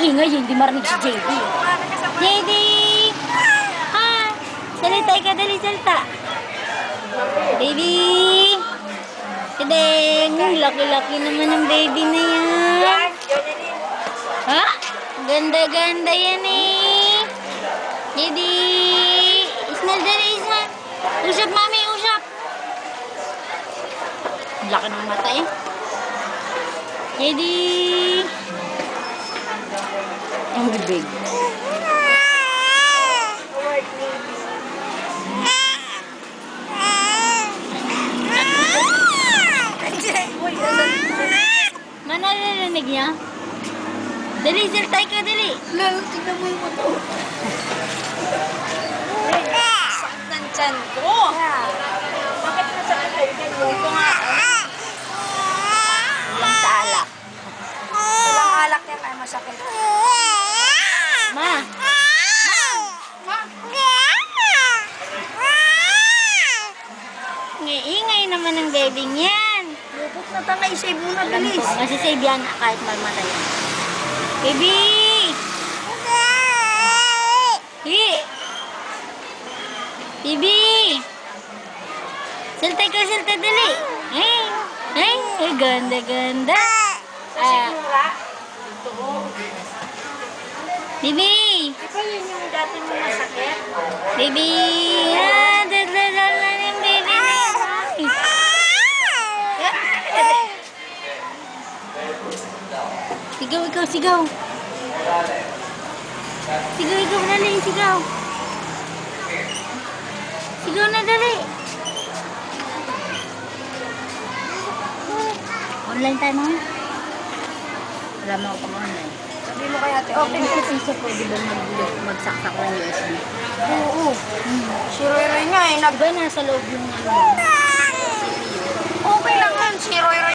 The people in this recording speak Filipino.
ingay, hindi marinig si JD. JD! Hi! Salita ka, dali, salita. Baby! Kadeng! Laki-laki naman ng baby na yan. Ha? Ganda-ganda yan eh. JD! Isnal, dali, isnal. Usap, mami, usap. Laki ng mata eh. JD! Ang bibig. Mana narinig niya? Dali, sirtay ka, dali. Lalo, tignan mo yung mata. Sakit ng tiyan ko. Bakit nasakit tayo? Ito nga. Ulang sa alak. Walang alak yan ay masakit. Ma! Ingay naman ng baby niyan. Lupot na tanga, isave mo na, Alam bilis. ko, masisave yan kahit malmatay yan. Baby! Hi! Baby! Saltay ka, saltay, dali. Ay! Ay! Ay, ganda, ganda. Sa sigura, Baby! di ba yun yung dati mo masakit? Baby! Ah, dadadala yung baby na yun. Sigaw, ikaw, sigaw. Sigaw, ikaw, dali, sigaw. Sigaw na, dali. Online tayo mo? Wala mo ako pang online. Sabi mo kay ate, Open ko isa pwede ba magsaksak ng USB? Oo. Si Roy Roy nga eh. Diba nasa loob yung ano? Okay lang yan, si Roy Roy.